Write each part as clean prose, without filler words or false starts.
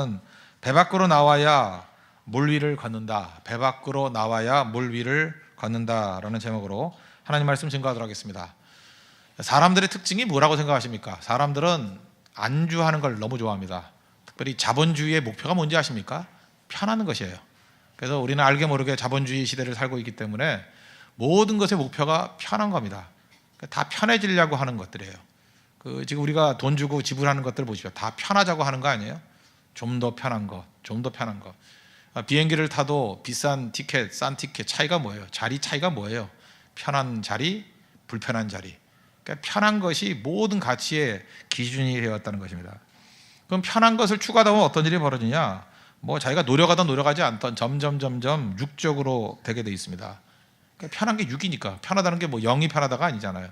제목은 배 밖으로 나와야 물 위를 걷는다. 배 밖으로 나와야 물 위를 걷는다라는 제목으로 하나님 말씀 증거하도록 하겠습니다. 사람들의 특징이 뭐라고 생각하십니까? 사람들은 안주하는 걸 너무 좋아합니다. 특별히 자본주의의 목표가 뭔지 아십니까? 편하는 것이에요. 그래서 우리는 알게 모르게 자본주의 시대를 살고 있기 때문에 모든 것의 목표가 편한 겁니다. 다 편해지려고 하는 것들이에요. 지금 우리가 돈 주고 지불하는 것들 보십시오. 다 편하자고 하는 거 아니에요? 좀 더 편한 것, 좀 더 편한 것. 비행기를 타도 비싼 티켓, 싼 티켓 차이가 뭐예요? 자리 차이가 뭐예요? 편한 자리, 불편한 자리. 그러니까 편한 것이 모든 가치의 기준이 되었다는 것입니다. 그럼 편한 것을 추구하다 보면 어떤 일이 벌어지냐? 자기가 노력하던 노력하지 않던 점점 육적으로 되게 돼 있습니다. 그러니까 편한 게 육이니까. 편하다는 게 영이 편하다가 아니잖아요.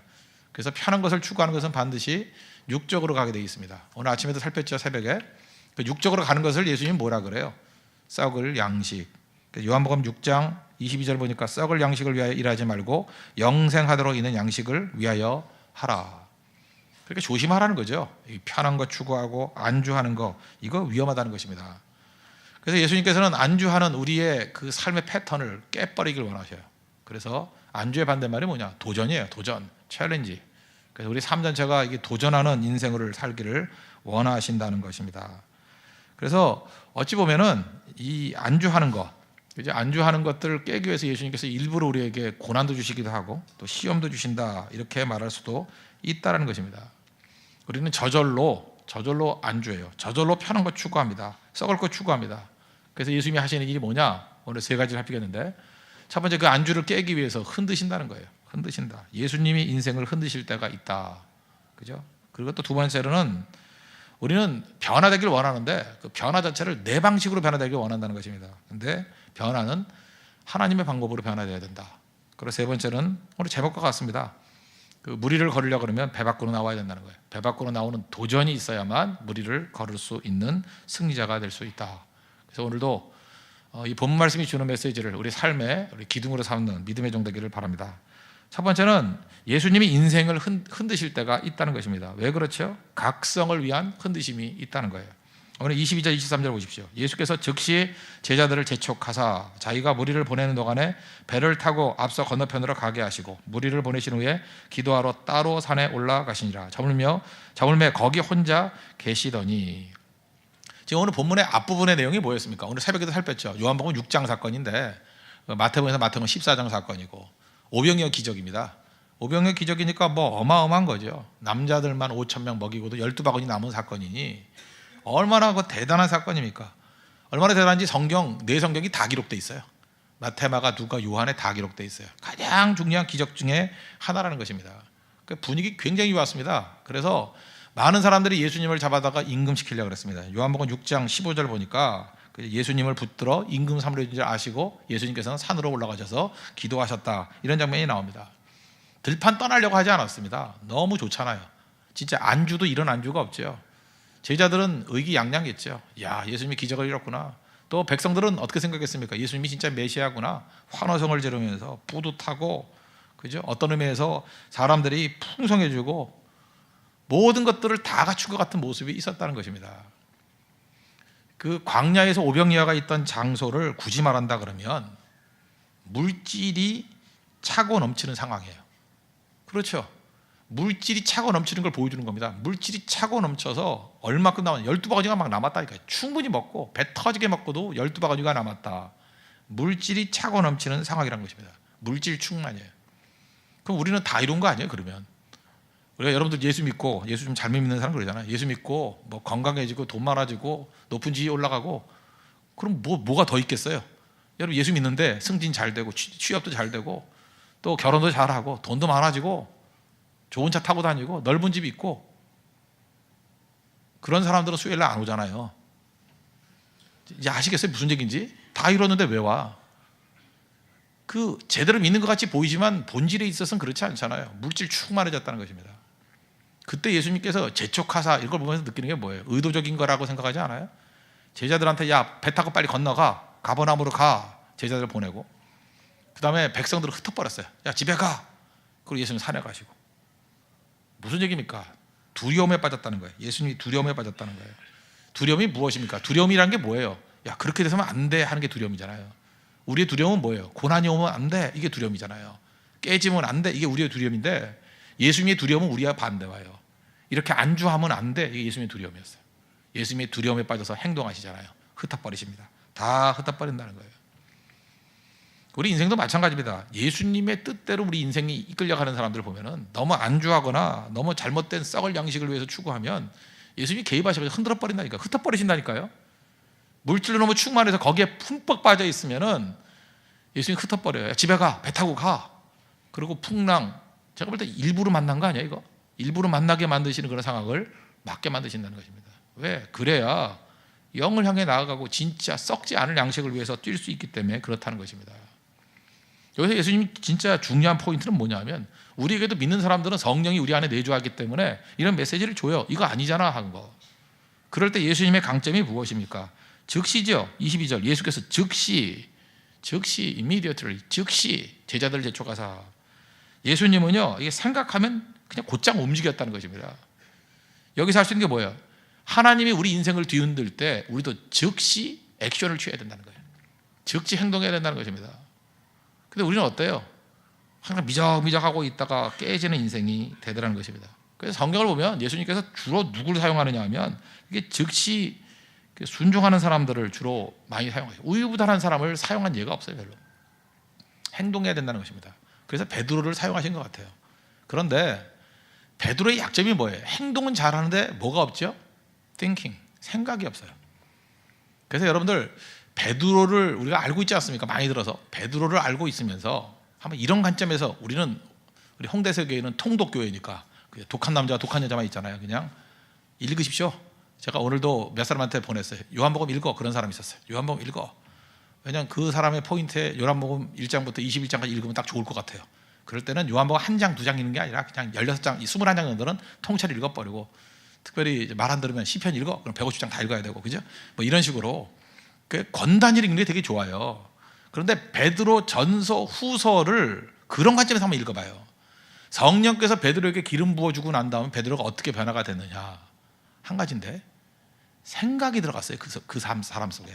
그래서 편한 것을 추구하는 것은 반드시 육적으로 가게 돼 있습니다. 오늘 아침에도 살폈죠, 새벽에. 그 육적으로 가는 것을 예수님이 뭐라 그래요? 썩을 양식. 요한복음 6장 22절 보니까 썩을 양식을 위하여 일하지 말고 영생하도록 있는 양식을 위하여 하라. 그렇게 조심하라는 거죠. 편한 거 추구하고 안주하는 거, 이거 위험하다는 것입니다. 그래서 예수님께서는 안주하는 우리의 그 삶의 패턴을 깨버리길 원하셔요. 그래서 안주의 반대말이 뭐냐? 도전이에요. 도전, 챌린지. 그래서 우리 삶 전체가 이게 도전하는 인생을 살기를 원하신다는 것입니다. 그래서 어찌 보면은 이 안주하는 것, 이제 안주하는 것들을 깨기 위해서 예수님께서 일부러 우리에게 고난도 주시기도 하고 또 시험도 주신다, 이렇게 말할 수도 있다는 것입니다. 우리는 저절로 안주해요. 저절로 편한 것 추구합니다. 썩을 것 추구합니다. 그래서 예수님이 하시는 일이 뭐냐? 오늘 세 가지를 살피겠는데, 첫 번째, 그 안주를 깨기 위해서 흔드신다는 거예요. 흔드신다. 예수님이 인생을 흔드실 때가 있다. 그죠? 그리고 또 두 번째로는 우리는 변화되길 원하는데 그 변화 자체를 내 방식으로 변화되길 원한다는 것입니다. 근데 변화는 하나님의 방법으로 변화되어야 된다. 그리고 세 번째는 오늘 제목과 같습니다. 무리를 걸으려고 그러면 배 밖으로 나와야 된다는 거예요. 배 밖으로 나오는 도전이 있어야만 무리를 걸을 수 있는 승리자가 될 수 있다. 그래서 오늘도 이 본문 말씀이 주는 메시지를 우리 삶의 우리 기둥으로 삼는 믿음의 종 되기를 바랍니다. 첫 번째는 예수님이 인생을 흔드실 때가 있다는 것입니다. 왜 그렇죠? 각성을 위한 흔드심이 있다는 거예요. 오늘 22절 23절 보십시오. 예수께서 즉시 제자들을 재촉하사 자기가 무리를 보내는 동안에 배를 타고 앞서 건너편으로 가게 하시고 무리를 보내신 후에 기도하러 따로 산에 올라가시니라. 저물매 거기 혼자 계시더니. 지금 오늘 본문의 앞부분의 내용이 뭐였습니까? 오늘 새벽에도 살폈죠. 요한복음 6장 사건인데 마태복음에서 마태복음 14장 사건이고 오병이어 기적입니다. 오병이어 기적이니까 어마어마한 거죠. 남자들만 5,000명 먹이고도 12바구니 남은 사건이니 얼마나 대단한 사건입니까? 얼마나 대단한지 내 성경이 다 기록되어 있어요. 마태, 마가, 누가, 요한에 다 기록되어 있어요. 가장 중요한 기적 중에 하나라는 것입니다. 분위기 굉장히 좋았습니다. 그래서 많은 사람들이 예수님을 잡아다가 임금시키려고 그랬습니다. 요한복음 6장 15절 보니까 예수님을 붙들어 임금 삼으려는 줄 아시고 예수님께서는 산으로 올라가셔서 기도하셨다, 이런 장면이 나옵니다. 들판 떠나려고 하지 않았습니다. 너무 좋잖아요. 진짜 안주도 이런 안주가 없죠. 제자들은 의기양양했죠. 야, 예수님이 기적을 이뤘구나. 또 백성들은 어떻게 생각했습니까? 예수님이 진짜 메시아구나. 환호성을 지르면서 뿌듯하고, 그죠? 어떤 의미에서 사람들이 풍성해지고 모든 것들을 다 갖춘 것 같은 모습이 있었다는 것입니다. 그 광야에서 오병이어가 있던 장소를 굳이 말한다 그러면 물질이 차고 넘치는 상황이에요. 그렇죠? 물질이 차고 넘치는 걸 보여주는 겁니다. 물질이 차고 넘쳐서 얼마큼 남았냐? 12바구니가 막 남았다니까요. 충분히 먹고 배 터지게 먹고도 12바구니가 남았다. 물질이 차고 넘치는 상황이라는 것입니다. 물질 충만이에요. 그럼 우리는 다 이룬 거 아니에요? 그러면 우리가 여러분들 예수 믿고, 예수 좀 잘못 믿는 사람 그러잖아요. 예수 믿고 건강해지고 돈 많아지고 높은 지위 올라가고, 그럼 뭐가 더 있겠어요? 여러분 예수 믿는데 승진 잘 되고 취업도 잘 되고 또 결혼도 잘하고 돈도 많아지고 좋은 차 타고 다니고 넓은 집 있고, 그런 사람들은 수요일날 안 오잖아요. 이제 아시겠어요? 무슨 얘기인지? 다 이뤘는데 왜 와? 제대로 믿는 것 같이 보이지만 본질에 있어서는 그렇지 않잖아요. 물질 충만해졌다는 것입니다. 그때 예수님께서 재촉하사, 이걸 보면서 느끼는 게 뭐예요? 의도적인 거라고 생각하지 않아요? 제자들한테 야, 배 타고 빨리 건너가, 가버나움으로 가, 제자들을 보내고, 그 다음에 백성들을 흩어버렸어요. 야, 집에 가. 그리고 예수님 산에 가시고. 무슨 얘기입니까? 두려움에 빠졌다는 거예요. 예수님이 두려움에 빠졌다는 거예요. 두려움이 무엇입니까? 두려움이란 게 뭐예요? 야, 그렇게 돼서는 안 돼 하는 게 두려움이잖아요. 우리의 두려움은 뭐예요? 고난이 오면 안 돼, 이게 두려움이잖아요. 깨지면 안 돼, 이게 우리의 두려움인데, 예수님의 두려움은 우리와 반대와요. 이렇게 안주하면 안 돼, 이게 예수님의 두려움이었어요. 예수님의 두려움에 빠져서 행동하시잖아요. 흩어버리십니다. 다 흩어버린다는 거예요. 우리 인생도 마찬가지입니다. 예수님의 뜻대로 우리 인생이 이끌려가는 사람들을 보면은 너무 안주하거나 너무 잘못된 썩을 양식을 위해서 추구하면 예수님이 개입하셔서 흔들어 버린다니까, 흩어버리신다니까요. 물질로 너무 충만해서 거기에 푹 빠져 있으면은 예수님이 흩어버려요. 집에 가, 배 타고 가. 그리고 풍랑, 제가 볼 때 일부러 만난 거 아니야 이거? 일부러 만나게 만드시는 그런 상황을 맞게 만드신다는 것입니다. 왜? 그래야 영을 향해 나아가고 진짜 썩지 않을 양식을 위해서 뛸 수 있기 때문에 그렇다는 것입니다. 여기서 예수님이 진짜 중요한 포인트는 뭐냐면, 우리에게도 믿는 사람들은 성령이 우리 안에 내주하기 때문에 이런 메시지를 줘요. 이거 아니잖아 하는 거. 그럴 때 예수님의 강점이 무엇입니까? 즉시죠. 22절 예수께서 즉시 immediately, 즉시 제자들을 재촉하사. 예수님은요, 이게 생각하면 그냥 곧장 움직였다는 것입니다. 여기서 할 수 있는 게 뭐예요? 하나님이 우리 인생을 뒤흔들 때 우리도 즉시 액션을 취해야 된다는 거예요. 즉시 행동해야 된다는 것입니다. 근데 우리는 어때요? 항상 미적미적하고 있다가 깨지는 인생이 되더라는 것입니다. 그래서 성경을 보면 예수님께서 주로 누구를 사용하느냐 하면, 이게 즉시 순종하는 사람들을 주로 많이 사용해요. 우유부단한 사람을 사용한 예가 없어요. 별로. 행동해야 된다는 것입니다. 그래서 베드로를 사용하신 것 같아요. 그런데 베드로의 약점이 뭐예요? 행동은 잘하는데 뭐가 없죠? thinking, 생각이 없어요. 그래서 여러분들, 베드로를 우리가 알고 있지 않습니까? 많이 들어서 베드로를 알고 있으면서 한번 이런 관점에서, 우리 홍대서 교회는 통독교회니까 독한 남자와 독한 여자만 있잖아요. 그냥 읽으십시오. 제가 오늘도 몇 사람한테 보냈어요. 요한복음 읽어. 그런 사람이 있었어요. 요한복음 읽어. 왜냐하면 그 사람의 포인트에 요한복음 1장부터 21장까지 읽으면 딱 좋을 것 같아요. 그럴 때는 요한복음 한 장, 두 장 읽는 게 아니라 그냥 16장, 21장 정도는 통째로 읽어버리고, 특별히 말 안 들으면 시편 읽어. 그럼 150장 다 읽어야 되고, 그죠? 뭐 이런 식으로 건단지 읽는 게 되게 좋아요. 그런데 베드로 전서, 후서를 그런 관점에서 한번 읽어봐요. 성령께서 베드로에게 기름 부어주고 난 다음에 베드로가 어떻게 변화가 됐느냐, 한 가지인데 생각이 들어갔어요. 그 사람 속에.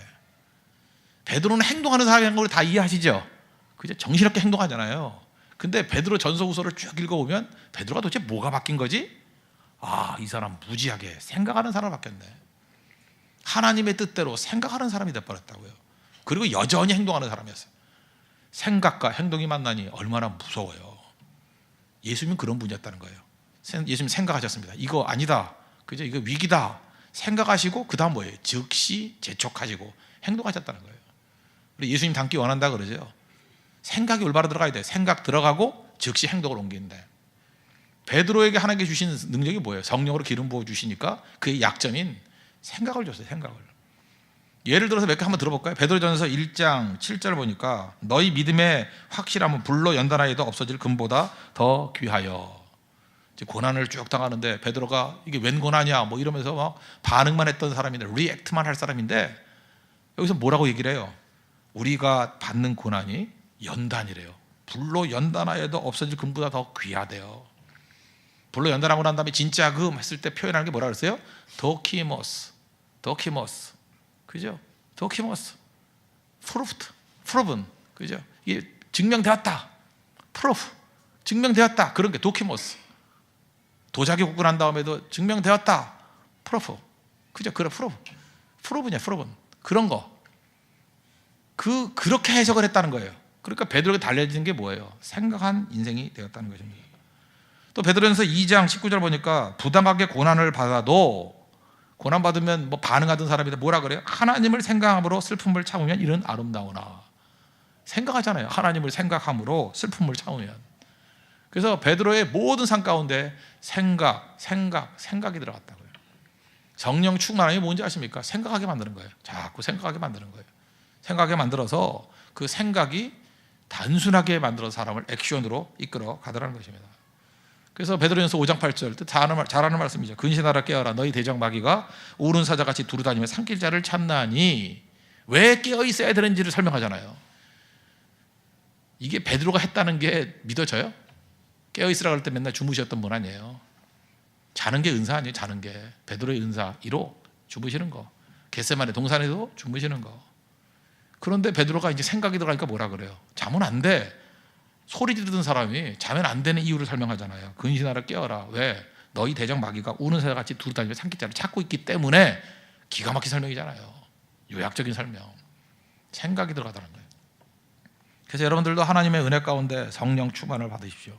베드로는 행동하는 사람인 걸 다 이해하시죠? 그죠? 정신없게 행동하잖아요. 근데 베드로 전서 후서를 쭉 읽어보면 베드로가 도대체 뭐가 바뀐 거지? 아, 이 사람 무지하게 생각하는 사람으로 바뀌었네. 하나님의 뜻대로 생각하는 사람이 돼버렸다고요. 그리고 여전히 행동하는 사람이었어요. 생각과 행동이 만나니 얼마나 무서워요. 예수님은 그런 분이었다는 거예요. 예수님 생각하셨습니다. 이거 아니다, 그죠? 이거 위기다 생각하시고, 그 다음 뭐예요? 즉시 재촉하시고 행동하셨다는 거예요. 우리 예수님 닮기 원한다 그러죠. 생각이 올바로 들어가야 돼. 생각 들어가고 즉시 행동을 옮기는데, 베드로에게 하나님께 주신 능력이 뭐예요? 성령으로 기름 부어 주시니까 그의 약점인 생각을 줬어요. 생각을. 예를 들어서 몇 개 한번 들어볼까요? 베드로전서 1장 7절 보니까, 너희 믿음의 확실함은 불로 연단하여도 없어질 금보다 더 귀하여. 이제 고난을 쭉 당하는데 베드로가 이게 웬 고난이야 뭐 이러면서 막 반응만 했던 사람인데, 리액트만 할 사람인데, 여기서 뭐라고 얘기를 해요? 우리가 받는 고난이 연단이래요. 불로 연단하여도 없어질 금보다 더 귀하대요. 불로 연단하고 난 다음에 진짜 했을 때 표현하는 게 뭐라 그랬어요? 도키모스, 그죠? 도키모스, 프로분, 그죠? 이게 증명되었다, 프로프, 증명되었다, 그런 게 도키모스. 도자기 굽고 난 다음에도 증명되었다, 프로프, 그죠? 그래, 프로분이야, 프로분. 그런 거. 그렇게 해석을 했다는 거예요. 그러니까 베드로에게 달려진 게 뭐예요? 생각한 인생이 되었다는 것입니다. 또 베드로전서 2장 19절 보니까, 부당하게 고난을 받아도, 고난 받으면 뭐 반응하던 사람인데 뭐라 그래요? 하나님을 생각함으로 슬픔을 참으면 이는 아름다우나. 생각하잖아요. 하나님을 생각함으로 슬픔을 참으면. 그래서 베드로의 모든 삶 가운데 생각이 들어갔다고요. 성령 충만함이 뭔지 아십니까? 생각하게 만드는 거예요. 자꾸 생각하게 만드는 거예요. 생각하게 만들어서 그 생각이 단순하게 만들어서 사람을 액션으로 이끌어 가더라는 것입니다. 그래서 베드로전서 5장 8절 잘하는 말씀이죠. 근신하라 깨어라, 너희 대적 마귀가 우는 사자같이 두루다니며 삼킬 자를 찾나니. 왜 깨어 있어야 되는지를 설명하잖아요. 이게 베드로가 했다는 게 믿어져요? 깨어 있으라 그럴 때 맨날 주무셨던 분 아니에요. 자는 게 은사 아니에요. 자는 게 베드로의 은사 1호 주무시는 거. 겟세마네 동산에도 주무시는 거. 그런데 베드로가 이제 생각이 들어가니까 뭐라 그래요? 자면 안 돼. 소리 지르던 사람이 자면 안 되는 이유를 설명하잖아요. 근신하라 깨어라. 왜? 너희 대적 마귀가 우는 새같이 두루다니며 산기자를 찾고 있기 때문에. 기가 막힌 설명이잖아요. 요약적인 설명. 생각이 들어가다는 거예요. 그래서 여러분들도 하나님의 은혜 가운데 성령 충만을 받으십시오.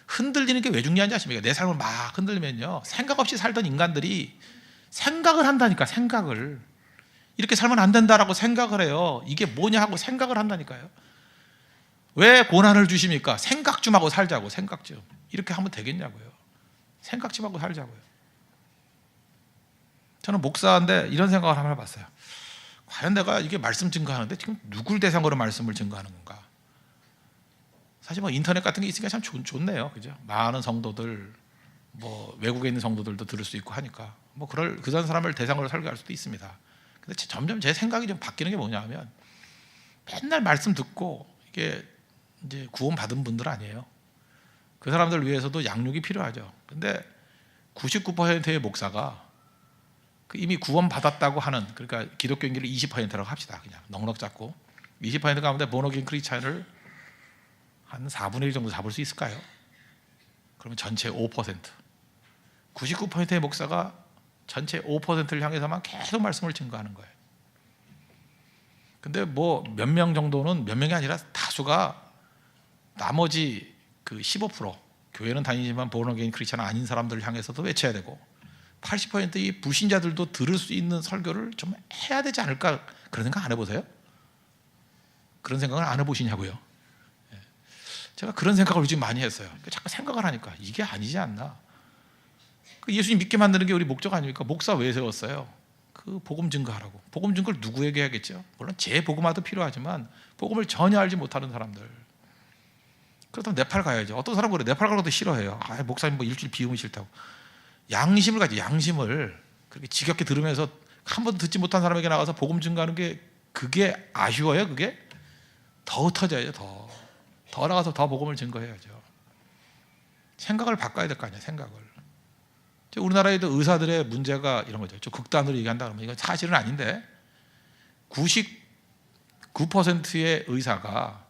흔들리는 게 왜 중요한지 아십니까? 내 삶을 막 흔들리면요, 생각 없이 살던 인간들이 생각을 한다니까. 생각을 이렇게 살면 안 된다라고 생각을 해요. 이게 뭐냐 하고 생각을 한다니까요. 왜 고난을 주십니까? 생각 좀 하고 살자고. 생각 좀. 이렇게 하면 되겠냐고요. 생각 좀 하고 살자고요. 저는 목사인데 이런 생각을 한번 해봤어요. 과연 내가 이게 말씀 증거하는데 지금 누굴 대상으로 말씀을 증거하는 건가? 사실 뭐 인터넷 같은 게 있으니까 참 좋네요. 그죠? 많은 성도들, 뭐 외국에 있는 성도들도 들을 수 있고 하니까 뭐 그런 사람을 대상으로 설교할 수도 있습니다. 근데 점점 제 생각이 좀 바뀌는 게 뭐냐면, 맨날 말씀 듣고 이게 이제 구원 받은 분들 아니에요. 그 사람들 위해서도 양육이 필요하죠. 근데 99%의 목사가 이미 구원 받았다고 하는, 그러니까 기독교인들을 20%라고 합시다. 그냥 넉넉 잡고 20% 가운데 본어게인 크리스찬을 한 4분의 1 정도 잡을 수 있을까요? 그러면 전체 5%. 99%의 목사가 전체 5%를 향해서만 계속 말씀을 증거하는 거예요. 근데 뭐 몇 명 정도는, 몇 명이 아니라 다수가 나머지 그 15%, 교회는 다니지만 본어게인 크리스찬 아닌 사람들을 향해서도 외쳐야 되고, 80%의 불신자들도 들을 수 있는 설교를 좀 해야 되지 않을까, 그런 생각 안 해보세요? 그런 생각을 안 해보시냐고요? 제가 그런 생각을 요즘 많이 했어요. 자꾸 생각을 하니까 이게 아니지 않나. 예수님 믿게 만드는 게 우리 목적 아닙니까? 목사 왜 세웠어요? 그 복음 증거하라고. 복음 증거를 누구에게 해야겠죠? 물론 재복음화도 필요하지만 복음을 전혀 알지 못하는 사람들. 그렇다면 네팔 가야죠. 어떤 사람은 그래, 네팔 가는 것도 싫어해요. 목사님 뭐 일주일 비우면 싫다고. 양심을 가지. 양심을 그렇게 지겹게 들으면서 한 번도 듣지 못한 사람에게 나가서 복음 증거하는 게, 그게 아쉬워요? 그게 더 흩어져야죠. 더 나가서 더 복음을 증거해야죠. 생각을 바꿔야 될 거 아니에요. 생각을. 우리나라에도 의사들의 문제가 이런 거죠. 좀 극단으로 얘기한다 그러면 이건 사실은 아닌데, 99%의 의사가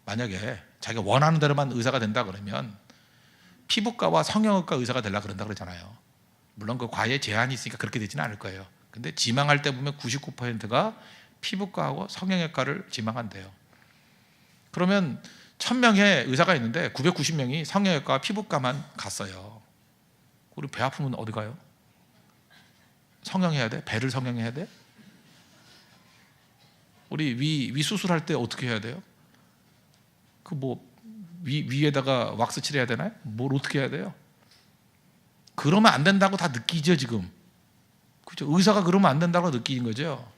만약에 자기가 원하는 대로만 의사가 된다 그러면 피부과와 성형외과 의사가 되려고 그런다 그러잖아요. 물론 그 과외 제한이 있으니까 그렇게 되지는 않을 거예요. 근데 지망할 때 보면 99%가 피부과하고 성형외과를 지망한대요. 그러면 1000명의 의사가 있는데 990명이 성형외과와 피부과만 갔어요. 우리 배 아프면 어디 가요? 성형해야 돼? 배를 성형해야 돼? 우리 위 수술할 때 어떻게 해야 돼요? 그 뭐 위에다가 왁스 칠해야 되나요? 뭘 어떻게 해야 돼요? 그러면 안 된다고 다 느끼죠 지금. 그렇죠? 의사가 그러면 안 된다고 느끼는 거죠.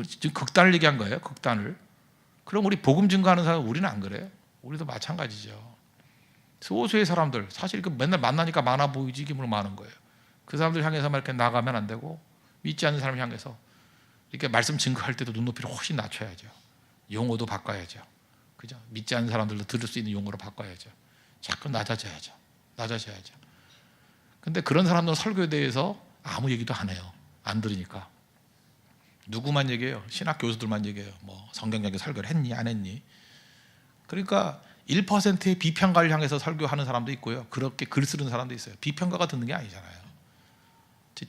지금 극단을 얘기한 거예요. 극단을. 그럼 우리 복음 증거하는 사람, 우리는 안 그래요? 우리도 마찬가지죠. 소수의 사람들, 사실 맨날 만나니까 많아 보이지 이게 뭘 많은 거예요. 그 사람들 향해서만 이렇게 나가면 안 되고, 믿지 않는 사람을 향해서 이렇게 말씀 증거할 때도 눈높이를 훨씬 낮춰야죠. 용어도 바꿔야죠. 그죠? 믿지 않는 사람들도 들을 수 있는 용어로 바꿔야죠. 자꾸 낮아져야죠. 근데 그런 사람들은 설교에 대해서 아무 얘기도 안 해요. 안 들으니까. 누구만 얘기해요? 신학 교수들만 얘기해요. 뭐 성경적인 설교를 했니 안 했니? 그러니까 1%의 비평가를 향해서 설교하는 사람도 있고요. 그렇게 글 쓰는 사람도 있어요. 비평가가 듣는 게 아니잖아요.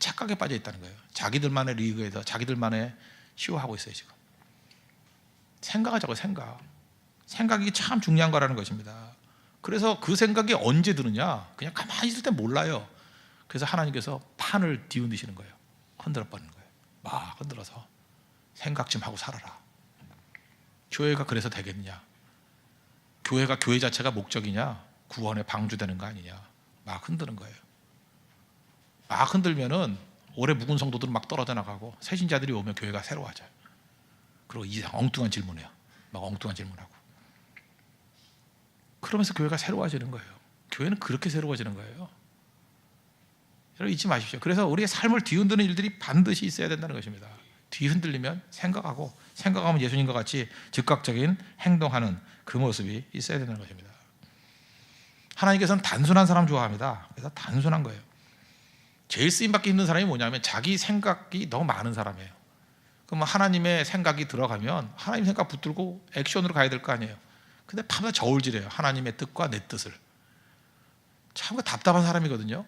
착각에 빠져 있다는 거예요. 자기들만의 리그에서 자기들만의 쇼하고 있어요 지금. 생각하자고. 생각이 참 중요한 거라는 것입니다. 그래서 그 생각이 언제 드느냐? 그냥 가만히 있을 때 몰라요. 그래서 하나님께서 판을 뒤흔드시는 거예요. 흔들어 버리는 거예요. 막 흔들어서 생각 좀 하고 살아라. 교회가 그래서 되겠냐? 교회가 교회 자체가 목적이냐? 구원에 방주되는 거 아니냐? 막 흔드는 거예요. 막 흔들면은 오래 묵은 성도들은 막 떨어져 나가고, 새신자들이 오면 교회가 새로워져요. 그리고 엉뚱한 질문해요. 막 엉뚱한 질문하고. 그러면서 교회가 새로워지는 거예요. 교회는 그렇게 새로워지는 거예요. 여러분 잊지 마십시오. 그래서 우리의 삶을 뒤흔드는 일들이 반드시 있어야 된다는 것입니다. 뒤흔들리면 생각하면 예수님과 같이 즉각적인 행동하는 그 모습이 있어야 된다는 것입니다. 하나님께서는 단순한 사람 좋아합니다. 그래서 단순한 거예요. 제일 쓰임받기 힘든 사람이 뭐냐면 자기 생각이 너무 많은 사람이에요. 그럼 하나님의 생각이 들어가면 하나님 생각 붙들고 액션으로 가야 될 거 아니에요. 근데 밤낮 저울질해요. 하나님의 뜻과 내 뜻을. 참 답답한 사람이거든요.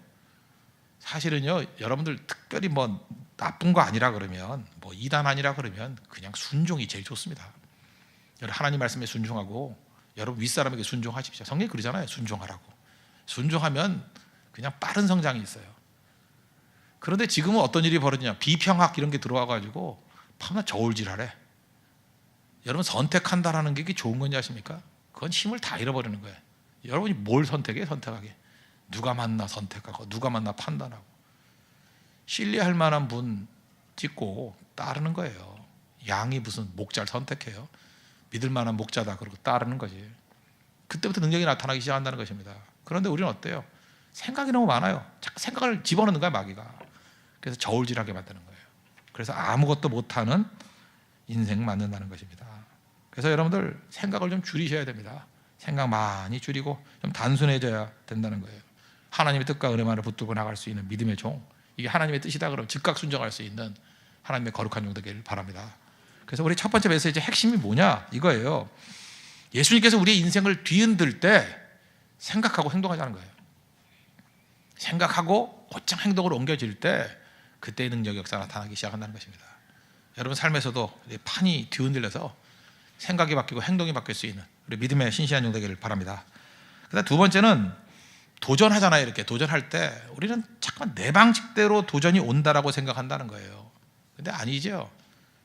사실은요, 여러분들 특별히 뭐 나쁜 거 아니라 그러면, 뭐 이단 아니라 그러면 그냥 순종이 제일 좋습니다. 여러분 하나님 말씀에 순종하고 여러분 윗사람에게 순종하십시오. 성경이 그러잖아요. 순종하라고. 순종하면 그냥 빠른 성장이 있어요. 그런데 지금은 어떤 일이 벌어지냐, 비평학 이런 게 들어와가지고 밤낮 저울질하래. 여러분 선택한다라는 게 좋은 건지 아십니까? 그건 힘을 다 잃어버리는 거예요. 여러분이 뭘 선택해? 선택하게. 누가 만나 선택하고 누가 만나 판단하고. 신뢰할 만한 분 찍고 따르는 거예요. 양이 무슨 목자를 선택해요? 믿을 만한 목자다 그러고 따르는 거지. 그때부터 능력이 나타나기 시작한다는 것입니다. 그런데 우리는 어때요? 생각이 너무 많아요. 자꾸 생각을 집어넣는 거야, 마귀가. 그래서 저울질하게 만드는 거예요. 그래서 아무것도 못하는 인생 만든다는 것입니다. 그래서 여러분들 생각을 좀 줄이셔야 됩니다. 생각 많이 줄이고 좀 단순해져야 된다는 거예요. 하나님의 뜻과 은혜만을 붙들고 나갈 수 있는 믿음의 종, 이게 하나님의 뜻이다 그러면 즉각 순종할 수 있는 하나님의 거룩한 종 되기를 바랍니다. 그래서 우리 첫 번째 메시지 핵심이 뭐냐 이거예요. 예수님께서 우리의 인생을 뒤흔들 때 생각하고 행동하자는 거예요. 생각하고 곧장 행동으로 옮겨질 때 그때의 능력의 역사가 나타나기 시작한다는 것입니다. 여러분 삶에서도 판이 뒤흔들려서 생각이 바뀌고 행동이 바뀔 수 있는 우리 믿음의 신실한 종 되기를 바랍니다. 그다음 두 번째는 도전하잖아요. 이렇게 도전할 때 우리는 잠깐 내 방식대로 도전이 온다라고 생각한다는 거예요. 근데 아니죠.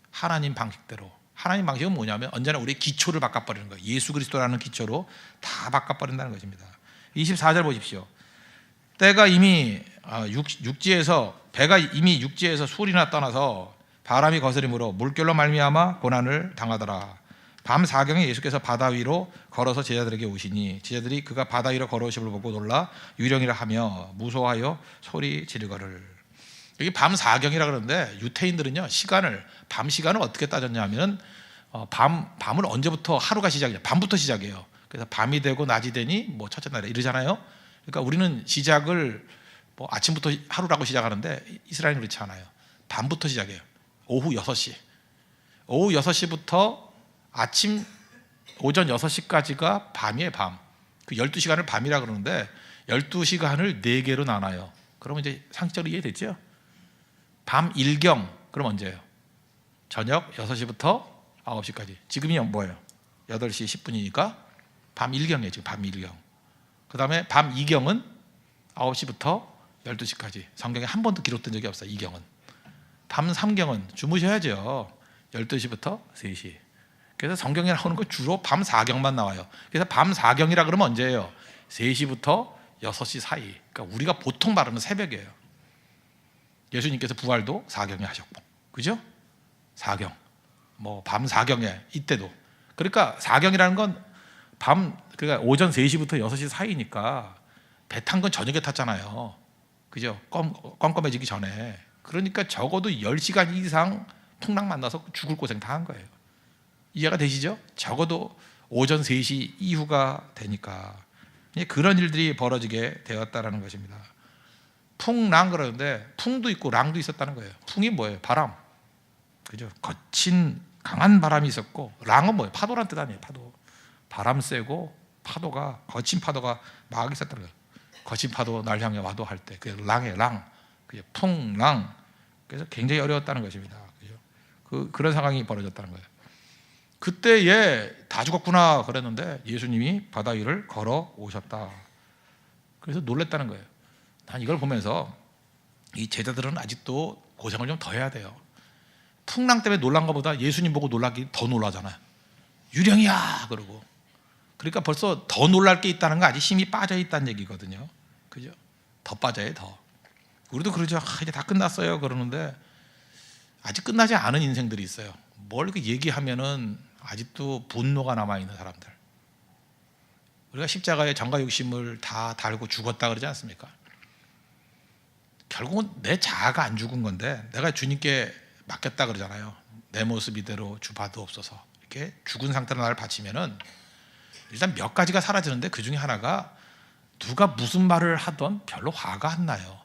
하나님 방식대로. 하나님 방식은 뭐냐면 언제나 우리의 기초를 바꿔버리는 거예요. 예수 그리스도라는 기초로 다 바꿔버린다는 것입니다. 24절 보십시오. 때가 이미 배가 이미 육지에서 술이나 떠나서 바람이 거스림으로 물결로 말미암아 고난을 당하더라. 밤 사경에 예수께서 바다 위로 걸어서 제자들에게 오시니 제자들이 그가 바다 위로 걸어오심을 보고 놀라 유령이라 하며 무서워하여 소리 지르거를. 여기 밤 사경이라 그러는데 유태인들은요 밤 시간을 어떻게 따졌냐면 밤은 언제부터 하루가 시작이냐, 밤부터 시작해요. 그래서 밤이 되고 낮이 되니 뭐 첫째 날에 이러잖아요. 그러니까 우리는 시작을 뭐 아침부터 하루라고 시작하는데 이스라엘은 그렇지 않아요. 밤부터 시작해요. 오후 6시. 오후 6시부터 오전 6시까지가 밤이에요. 밤. 그 12시간을 밤이라 그러는데 12시간을 4개로 나눠요. 그러면 이제 상식적으로 이해됐죠? 밤 일경 그럼 언제예요? 저녁 6시부터 9시까지. 지금이 뭐예요? 8시 10분이니까 밤 일경이에요. 지금 밤 일경. 그 다음에 밤 이경은 9시부터 12시까지. 성경에 한 번도 기록된 적이 없어요. 이경은. 밤 삼경은 주무셔야죠. 12시부터 3시. 그래서 성경에 나오는 건 주로 밤 사경만 나와요. 그래서 밤 사경이라 그러면 언제예요? 3시부터 6시 사이. 그러니까 우리가 보통 말하는 새벽이에요. 예수님께서 부활도 사경에 하셨고, 그죠? 사경. 뭐 밤 사경에 이때도. 그러니까 사경이라는 건 그러니까 오전 3시부터 6시 사이니까 배 탄 건 저녁에 탔잖아요. 그죠? 껌껌해지기 전에. 그러니까 적어도 10시간 이상 풍랑 만나서 죽을 고생 다 한 거예요. 이해가 되시죠? 적어도 오전 3시 이후가 되니까 그런 일들이 벌어지게 되었다라는 것입니다. 풍랑 그러는데 풍도 있고 랑도 있었다는 거예요. 풍이 뭐예요? 바람. 그죠? 거친 강한 바람이 있었고 랑은 뭐예요? 파도란 뜻 아니에요. 파도. 바람 세고 거친 파도가 막 있었다는 거예요. 거친 파도 날 향해 와도 할 때 그 랑의 랑. 그죠? 풍랑. 그래서 굉장히 어려웠다는 것입니다. 그죠? 그런 상황이 벌어졌다는 거예요. 그때에 다 죽었구나 그랬는데 예수님이 바다 위를 걸어 오셨다. 그래서 놀랬다는 거예요. 난 이걸 보면서 이 제자들은 아직도 고생을 좀 더 해야 돼요. 풍랑 때문에 놀란 것보다 예수님 보고 놀라기 더 놀라잖아요. 유령이야 그러고. 그러니까 벌써 더 놀랄 게 있다는 거 아직 힘이 빠져 있다는 얘기거든요. 그죠? 더 빠져요 더. 우리도 그러죠. 이제 다 끝났어요 그러는데 아직 끝나지 않은 인생들이 있어요. 뭘 이렇게 얘기하면은 아직도 분노가 남아있는 사람들. 우리가 십자가에 정과 욕심을 다 달고 죽었다 그러지 않습니까? 결국은 내 자아가 안 죽은 건데 내가 주님께 맡겼다 그러잖아요. 내 모습 이대로 주 받으옵소서. 이렇게 죽은 상태로 나를 바치면은 일단 몇 가지가 사라지는데 그 중에 하나가 누가 무슨 말을 하던 별로 화가 안 나요.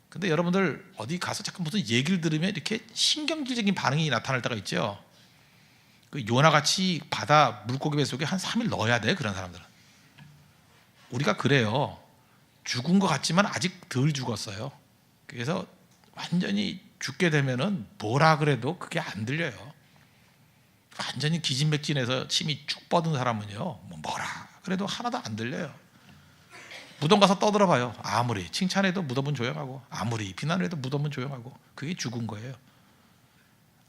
근데 여러분들 어디 가서 자꾸 무슨 얘기를 들으면 이렇게 신경질적인 반응이 나타날 때가 있죠. 그 요나같이 바다 물고기 뱃속에 한 3일 넣어야 돼, 그런 사람들은. 우리가 그래요. 죽은 것 같지만 아직 덜 죽었어요. 그래서 완전히 죽게 되면은 뭐라 그래도 그게 안 들려요. 완전히 기진맥진해서 침이 쭉 뻗은 사람은요, 뭐라 그래도 하나도 안 들려요. 무덤 가서 떠들어봐요. 아무리 칭찬해도 무덤은 조용하고, 아무리 비난을 해도 무덤은 조용하고. 그게 죽은 거예요.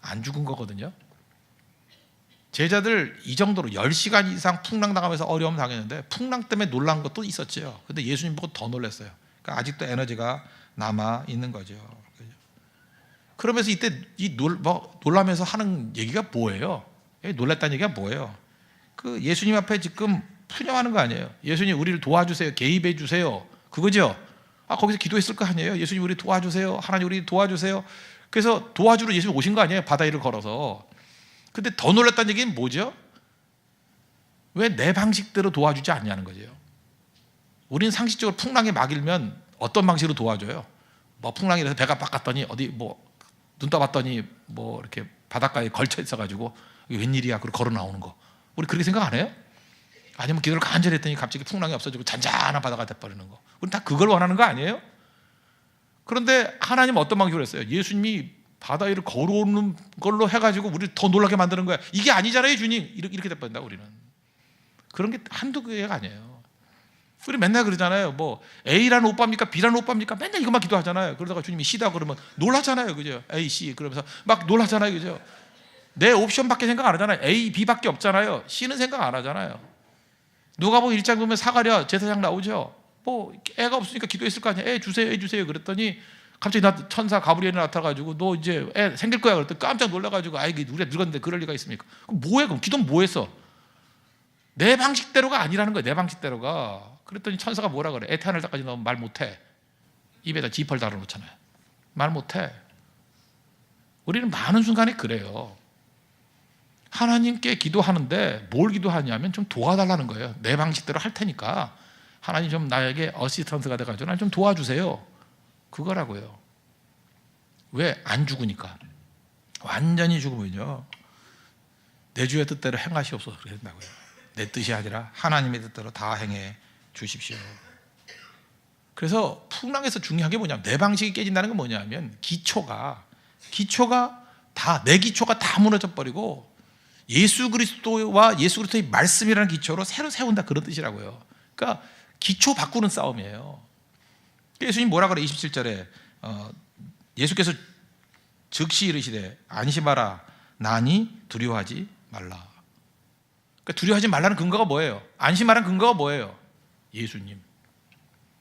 안 죽은 거거든요. 제자들 이 정도로 10시간 이상 풍랑 당하면서 어려움 당했는데 풍랑 때문에 놀란 것도 있었죠. 근데 예수님 보고 더 놀랐어요. 그러니까 아직도 에너지가 남아 있는 거죠. 그러면서 이때 놀라면서 하는 얘기가 뭐예요? 놀랐다는 얘기가 뭐예요? 그 예수님 앞에 지금 푸념하는 거 아니에요. 예수님 우리를 도와주세요, 개입해 주세요, 그거죠. 거기서 기도했을 거 아니에요. 예수님 우리 도와주세요, 하나님 우리 도와주세요. 그래서 도와주러 예수님 오신 거 아니에요, 바다 위를 걸어서. 근데 더 놀랐다는 얘기는 뭐죠? 왜 내 방식대로 도와주지 않냐는 거죠. 우리는 상식적으로 풍랑에 막일면 어떤 방식으로 도와줘요? 뭐 풍랑이라서 배가 빡갔더니 어디 뭐 눈 떠봤더니 뭐 이렇게 바닷가에 걸쳐 있어가지고 이게 웬일이야, 그리고 걸어 나오는 거. 우리 그렇게 생각 안 해요? 아니면 기도를 간절히 했더니 갑자기 풍랑이 없어지고 잔잔한 바다가 돼버리는 거. 우리 다 그걸 원하는 거 아니에요? 그런데 하나님은 어떤 방식으로 했어요? 예수님이 바다 위를 걸어오는 걸로 해가지고 우리를 더 놀라게 만드는 거야. 이게 아니잖아요, 주님. 이렇게 돼버린다, 우리는. 그런 게 한두 개가 아니에요. 우리 맨날 그러잖아요. 뭐 A라는 오빠입니까, B라는 오빠입니까? 맨날 이것만 기도하잖아요. 그러다가 주님이 C다 그러면 놀라잖아요, 그죠? A, C 그러면서 막 놀라잖아요, 그죠? 내 옵션밖에 생각 안 하잖아요. A, B밖에 없잖아요. C는 생각 안 하잖아요. 누가복음 1장 보면 사가랴 제사장 나오죠. 뭐 애가 없으니까 기도했을 거 아니에요. 애 주세요, 애 주세요. 그랬더니 갑자기 천사 가브리엘이 나타나가지고 너 이제 애 생길 거야. 그랬더니 깜짝 놀라가지고 우리가 늙었는데 그럴 리가 있습니까? 그럼 뭐해? 그럼 기도는 뭐 했어? 내 방식대로가 아니라는 거예요. 내 방식대로가. 그랬더니 천사가 뭐라 그래? 에탄을까지 넣으면 말 못해. 입에다 지퍼를 달아놓잖아요. 말 못해. 우리는 많은 순간에 그래요. 하나님께 기도하는데 뭘 기도하냐면 좀 도와달라는 거예요. 내 방식대로 할 테니까 하나님 좀 나에게 어시스턴트가 돼가지고 날 좀 도와주세요. 그거라고요. 왜? 안 죽으니까. 완전히 죽으면요, 내 주의 뜻대로 행하시옵소서 그렇게 된다고요. 내 뜻이 아니라 하나님의 뜻대로 다 행해 주십시오. 그래서 풍랑에서 중요한 게 뭐냐면, 내 방식이 깨진다는 건 뭐냐면 기초가 다, 내 기초가 다 무너져 버리고 예수 그리스도와 예수 그리스도의 말씀이라는 기초로 새로 세운다, 그런 뜻이라고요. 그러니까 기초 바꾸는 싸움이에요. 예수님 뭐라 그래? 27절에 예수께서 즉시 이르시되 안심하라, 나니 두려워하지 말라. 그러니까 두려워하지 말라는 근거가 뭐예요? 안심하라는 근거가 뭐예요? 예수님.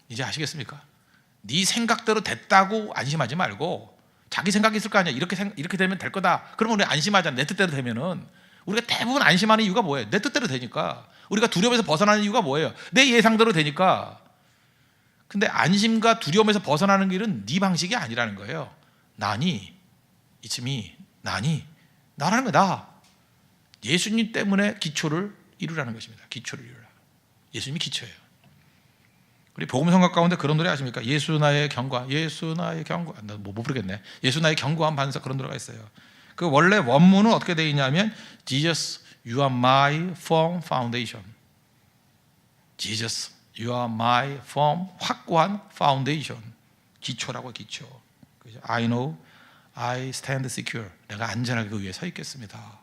이제 아시겠습니까? 네 생각대로 됐다고 안심하지 말고, 자기 생각이 있을 거 아니야. 이렇게 되면 될 거다. 그러면 우리 안심하잖아. 내 뜻대로 되면은. 우리가 대부분 안심하는 이유가 뭐예요? 내 뜻대로 되니까. 우리가 두려움에서 벗어나는 이유가 뭐예요? 내 예상대로 되니까. 근데 안심과 두려움에서 벗어나는 길은 네 방식이 아니라는 거예요. 나니, 이쯤이 나니, 나라는 거야. 나. 예수님 때문에 기초를 이루라는 것입니다. 기초를 이루라. 예수님이 기초예요. 우리 복음성가 가운데 그런 노래 아십니까? 예수 나의 경과, 예수 나의 경과. 나 못 부르겠네. 예수 나의 경고한 반석, 그런 노래가 있어요. 그 원래 원문은 어떻게 되어 있냐면 Jesus, you are my firm foundation. Jesus, you are my firm, 확고한 foundation. 기초라고, 기초. I know I stand secure. 내가 안전하게 그 위에 서 있겠습니다.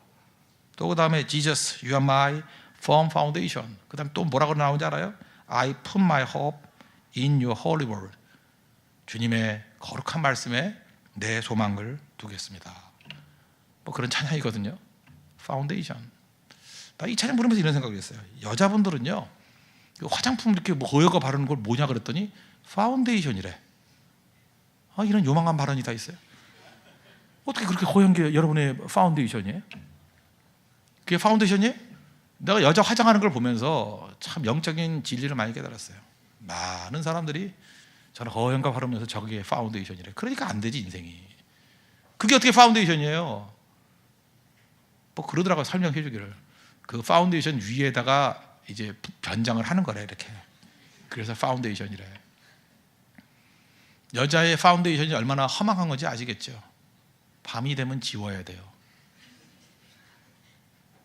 또 그 다음에 Jesus, you are my firm foundation. 그 다음에 또 뭐라고 나오는지 알아요? I put my hope in your holy word. 주님의 거룩한 말씀에 내 소망을 두겠습니다. 뭐 그런 찬양이거든요. 파운데이션. 나 이 찬양 부르면서 이런 생각을 했어요. 여자분들은요, 화장품 이렇게 뭐 거여가 바르는 걸 뭐냐 그랬더니 파운데이션이래. 이런 요망한 발언이 다 있어요. 어떻게 그렇게 고연 게 여러분의 파운데이션이에요? 그게 파운데이션이에요? 내가 여자 화장하는 걸 보면서 참 영적인 진리를 많이 깨달았어요. 많은 사람들이 저는 허연가 바르면서 저게 파운데이션이래. 그러니까 안 되지, 인생이. 그게 어떻게 파운데이션이에요? 뭐 그러더라고요, 설명해 주기를. 그 파운데이션 위에다가 이제 변장을 하는 거래, 이렇게. 그래서 파운데이션이래. 여자의 파운데이션이 얼마나 허망한 건지 아시겠죠? 밤이 되면 지워야 돼요.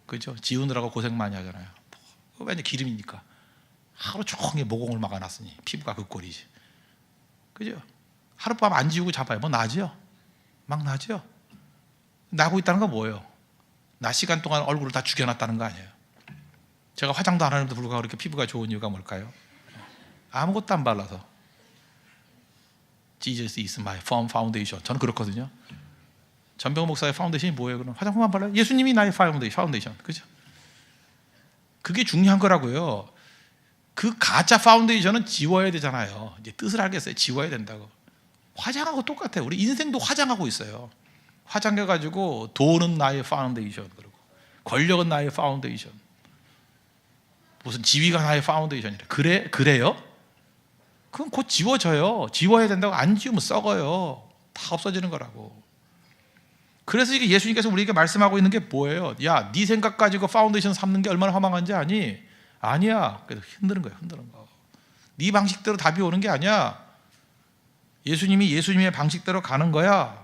그죠? 지우느라고 고생 많이 하잖아요. 왜냐 기름이니까 하루 종일 모공을 막아놨으니 피부가 그 꼴이지. 그죠? 하룻밤 안 지우고 잡아요. 뭐 나죠? 막 나죠? 나고 있다는 건 뭐예요? 낮 시간 동안 얼굴을 다 죽여놨다는 거 아니에요? 제가 화장도 안 하는데도 불구하고 이렇게 피부가 좋은 이유가 뭘까요? 아무것도 안 발라서. Jesus is my firm foundation. 저는 그렇거든요. 전병 목사의 파운데이션이 뭐예요? 그럼 화장품만 발라요? 예수님이 나의 파운데이션. 그죠? 그게 중요한 거라고요. 그 가짜 파운데이션은 지워야 되잖아요. 이제 뜻을 알겠어요. 지워야 된다고. 화장하고 똑같아요. 우리 인생도 화장하고 있어요. 화장해가지고 돈은 나의 파운데이션, 그리고 권력은 나의 파운데이션, 무슨 지위가 나의 파운데이션이래. 그래요? 그건 곧 지워져요. 지워야 된다고. 안 지우면 썩어요. 다 없어지는 거라고. 그래서 이게 예수님께서 우리에게 말씀하고 있는 게 뭐예요? 야, 네 생각 가지고 파운데이션 삼는 게 얼마나 허망한지 아니? 아니야. 그래서 흔드는 거야, 흔드는 거. 네 방식대로 답이 오는 게 아니야. 예수님이 예수님의 방식대로 가는 거야.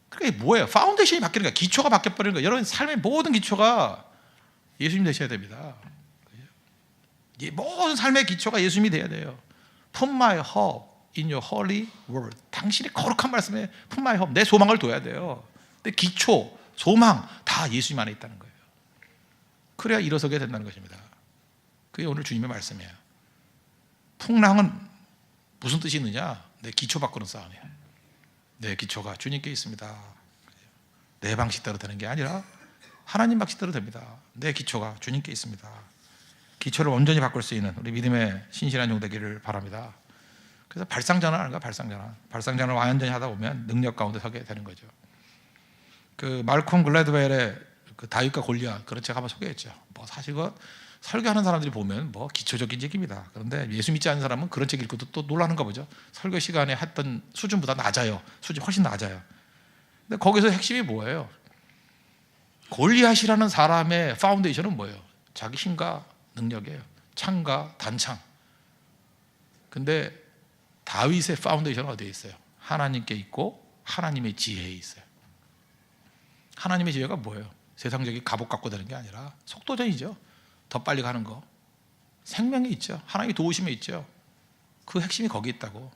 그게 뭐예요? 파운데이션이 바뀌는 거야. 기초가 바뀌어버리는 거야. 여러분 삶의 모든 기초가 예수님 되셔야 됩니다. 모든 삶의 기초가 예수님이 돼야 돼요. Put my hope in your holy word. 당신의 거룩한 말씀에 Put my hope, 내 소망을 둬야 돼요. 근데 기초, 소망 다 예수님 안에 있다는 거예요. 그래야 일어서게 된다는 것입니다. 그게 오늘 주님의 말씀이에요. 풍랑은 무슨 뜻이 있느냐? 내 기초 바꾸는 싸움이에요. 내 기초가 주님께 있습니다. 내 방식대로 되는 게 아니라 하나님 방식대로 됩니다. 내 기초가 주님께 있습니다. 기초를 온전히 바꿀 수 있는 우리 믿음의 신실한 종 되기를 바랍니다. 그래서 발상전환 하는 거야. 발상전환을 완전히 하다 보면 능력 가운데 서게 되는 거죠. 그 말콤 글래드웰의 그 다윗과 골리앗, 그런 책 한번 소개했죠. 뭐 사실 그 설교하는 사람들이 보면 뭐 기초적인 얘기입니다. 그런데 예수 믿지 않는 사람은 그런 책 읽고도 또 놀라는가 보죠. 설교 시간에 했던 수준보다 낮아요. 수준 훨씬 낮아요. 근데 거기서 핵심이 뭐예요? 골리앗이라는 사람의 파운데이션은 뭐예요? 자기 힘과 능력이에요. 창과 단창. 근데 다윗의 파운데이션은 어디에 있어요? 하나님께 있고 하나님의 지혜에 있어요. 하나님의 지혜가 뭐예요? 세상적인 갑옷 갖고 되는 게 아니라 속도전이죠. 더 빨리 가는 거. 생명에 있죠. 하나님의 도우심에 있죠. 그 핵심이 거기 있다고.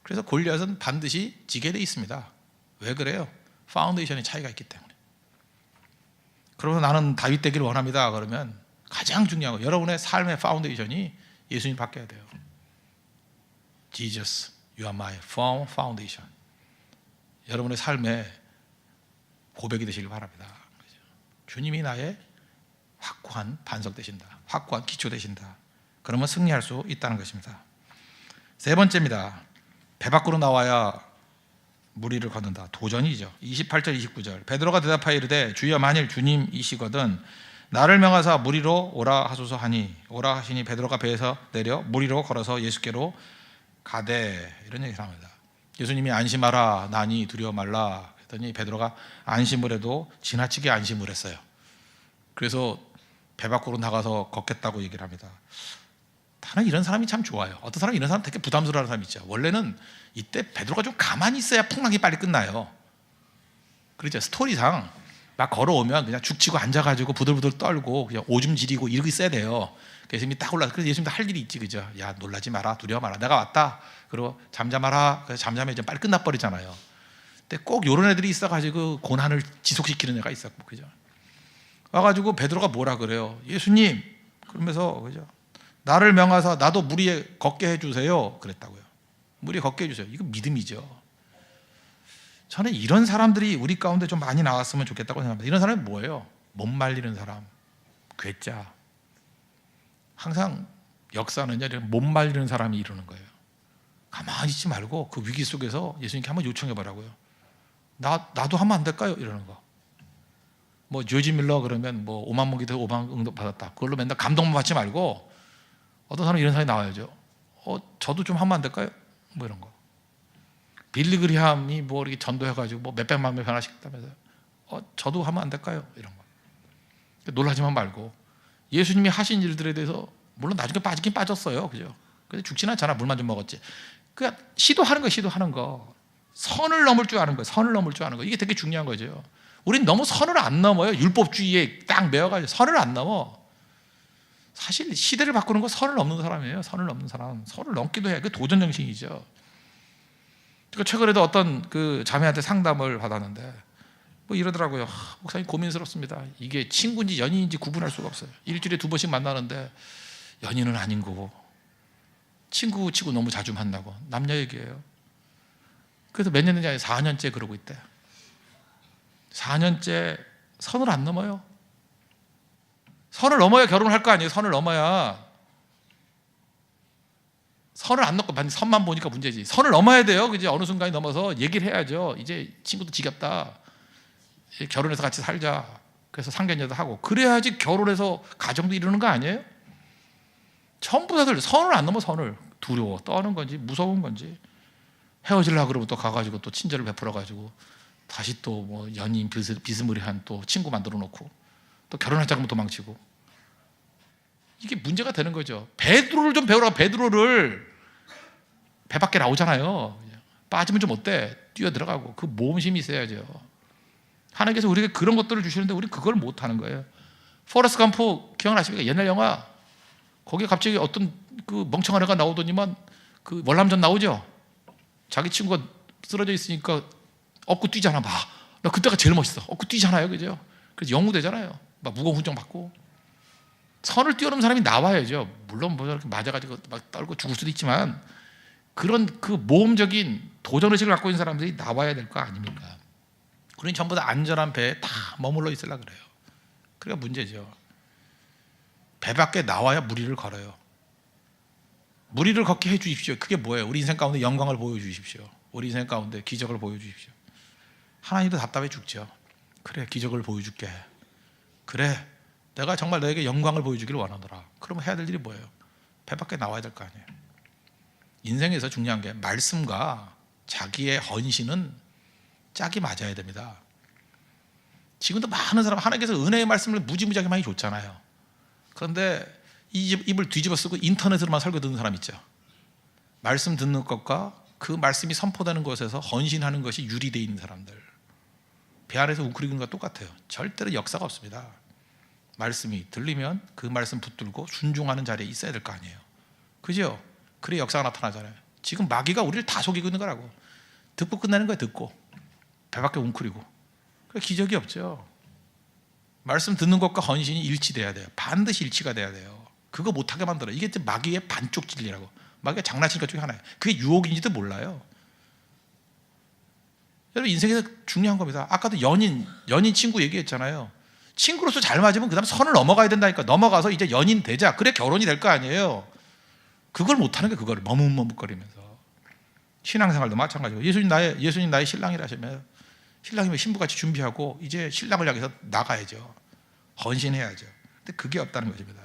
그래서 골리앗은 반드시 지게 돼 있습니다. 왜 그래요? 파운데이션의 차이가 있기 때문에. 그러면 나는 다윗 되기를 원합니다. 그러면 가장 중요한 거, 여러분의 삶의 파운데이션이 예수님 바뀌어야 돼요. Jesus, you are my firm foundation. 여러분의 삶의 고백이 되시길 바랍니다. 주님이 나의 확고한 반석 되신다. 확고한 기초 되신다. 그러면 승리할 수 있다는 것입니다. 세 번째입니다. 배 밖으로 나와야 무리를 걷는다. 도전이죠. 28절 29절. 베드로가 대답하여 이르되 주여 만일 주님이시거든 나를 명하사 무리로 오라 하소서 하니 오라 하시니 베드로가 배에서 내려 무리로 걸어서 예수께로 가되. 이런 얘기를 합니다. 예수님이 안심하라 나니 두려워 말라 했더니 베드로가 안심을 해도 지나치게 안심을 했어요. 그래서 배 밖으로 나가서 걷겠다고 얘기를 합니다. 나는 이런 사람이 참 좋아요. 어떤 사람은 이런 사람 되게 부담스러워하는 사람이 있죠. 원래는 이때 베드로가 좀 가만히 있어야 풍랑이 빨리 끝나요. 그렇죠. 스토리상 막 걸어오면 그냥 죽치고 앉아가지고 부들부들 떨고 그냥 오줌 지리고 이러고 있어야 돼요. 그래서 예수님이 딱 올라서 그래서 예수님도 할 일이 있지, 그죠? 야 놀라지 마라, 두려워 마라, 내가 왔다. 그리고 잠잠하라. 그래서 잠잠해지면 빨리 끝나버리잖아요. 근데 꼭 이런 애들이 있어가지고 고난을 지속시키는 애가 있었고, 그죠? 와가지고 베드로가 뭐라 그래요? 예수님, 그러면서 그죠? 나를 명하사 나도 무리에 걷게 해주세요. 그랬다고요. 무리에 걷게 해주세요. 이거 믿음이죠. 저는 이런 사람들이 우리 가운데 좀 많이 나왔으면 좋겠다고 생각합니다. 이런 사람이 뭐예요? 못 말리는 사람, 괴짜. 항상 역사는요, 못 말리는 사람이 이러는 거예요. 가만히 있지 말고 그 위기 속에서 예수님께 한번 요청해 보라고요. 나도 하면 안 될까요? 이러는 거. 뭐 조지 밀러 그러면 뭐 5만 번 기도 5만 응답 받았다. 그걸로 맨날 감동만 받지 말고 어떤 사람 이런 사람이 나와야죠. 저도 좀 하면 안 될까요? 뭐 이런 거. 빌리 그리함이 뭐 이렇게 전도해가지고 뭐 몇백만 명 변화시켰다면서요. 저도 하면 안 될까요? 이런 거. 놀라지만 말고 예수님이 하신 일들에 대해서 물론 나중에 빠지긴 빠졌어요, 그죠? 근데 죽지는 않잖아. 물만 좀 먹었지. 그러니까 시도하는 거, 시도하는 거. 선을 넘을 줄 아는 거예요. 선을 넘을 줄 아는 거. 이게 되게 중요한 거죠. 우린 너무 선을 안 넘어요. 율법주의에 딱 매여가지고 선을 안 넘어. 사실 시대를 바꾸는 거 선을 넘는 사람이에요. 선을 넘는 사람. 선을 넘기도 해야 그 도전 정신이죠. 그러니까 최근에도 어떤 그 자매한테 상담을 받았는데 뭐 이러더라고요. 목사님 고민스럽습니다. 이게 친구인지 연인인지 구분할 수가 없어요. 일주일에 2번씩 만나는데 연인은 아닌 거고 친구 치고 너무 자주 만나고 남녀 얘기예요. 그래서 몇 년 전에 4년째 그러고 있대요. 4년째 선을 안 넘어요. 선을 넘어야 결혼할 거 아니에요. 선을 넘어야. 선을 안 넘고 선만 보니까 문제지. 선을 넘어야 돼요. 그지? 어느 순간이 넘어서 얘기를 해야죠. 이제 친구도 지겹다. 결혼해서 같이 살자. 그래서 상견례도 하고. 그래야지 결혼해서 가정도 이루는 거 아니에요? 전부 다들 선을 안 넘어. 선을. 두려워. 떠는 건지 무서운 건지. 헤어지려고 그러면 또 가가지고 또 친절을 베풀어가지고 다시 또 뭐 연인 비스무리한 또 친구 만들어 놓고 또 결혼하자고 하면 도망치고. 이게 문제가 되는 거죠. 베드로를 좀 배우라. 베드로를 배 밖에 나오잖아요. 빠지면 좀 어때? 뛰어들어가고 그 모험심이 있어야죠. 하나님께서 우리에게 그런 것들을 주시는데 우리 그걸 못하는 거예요. 포레스트 검프 기억나십니까? 옛날 영화. 거기에 갑자기 어떤 그 멍청한 애가 나오더니만 그 월남전 나오죠. 자기 친구가 쓰러져 있으니까 업고 뛰잖아. 막. 나 그때가 제일 멋있어. 업고 뛰잖아요. 그죠? 그래서 영웅 되잖아요. 막 무거운 훈장 받고. 선을 뛰어넘는 사람이 나와야죠. 물론 뭐 이렇게 맞아가지고 막 떨고 죽을 수도 있지만 그런 그 모험적인 도전의식을 갖고 있는 사람들이 나와야 될 거 아닙니까? 우리는 전부 다 안전한 배에 다 머물러 있으려고 그래요. 그러니까 문제죠. 배 밖에 나와야 무리를 걸어요. 무리를 걷게 해 주십시오. 그게 뭐예요? 우리 인생 가운데 영광을 보여주십시오. 우리 인생 가운데 기적을 보여주십시오. 하나님도 답답해 죽죠. 그래, 기적을 보여줄게. 그래, 내가 정말 너에게 영광을 보여주기를 원하노라. 그러면 해야 될 일이 뭐예요? 배 밖에 나와야 될 거 아니에요. 인생에서 중요한 게 말씀과 자기의 헌신은 짝이 맞아야 됩니다. 지금도 많은 사람 하나님께서 은혜의 말씀을 무지무지하게 많이 줬잖아요. 그런데 입을 뒤집어 쓰고 인터넷으로만 설교 듣는 사람 있죠. 말씀 듣는 것과 그 말씀이 선포되는 것에서 헌신하는 것이 유리되어 있는 사람들. 배 안에서 웅크리는 것과 똑같아요. 절대로 역사가 없습니다. 말씀이 들리면 그 말씀 붙들고 순종하는 자리에 있어야 될 거 아니에요. 그죠? 그래 역사가 나타나잖아요. 지금 마귀가 우리를 다 속이고 있는 거라고. 듣고 끝내는 거예요. 듣고 배 밖에 웅크리고. 기적이 없죠. 말씀 듣는 것과 헌신이 일치돼야 돼요. 반드시 일치가 돼야 돼요. 그거 못하게 만들어요. 이게 마귀의 반쪽 진리라고. 마귀가 장난치는 것 중에 하나예요. 그게 유혹인지도 몰라요. 여러분 인생에서 중요한 겁니다. 아까도 연인 친구 얘기했잖아요. 친구로서 잘 맞으면 그 다음 선을 넘어가야 된다니까. 넘어가서 이제 연인 되자. 그래 결혼이 될 거 아니에요. 그걸 못하는 게 그거를 머뭇머뭇거리면서. 신앙생활도 마찬가지고. 예수님 나의 신랑이라시면 신랑이면 신부같이 준비하고 이제 신랑을 향해서 나가야죠. 헌신해야죠. 근데 그게 없다는 것입니다.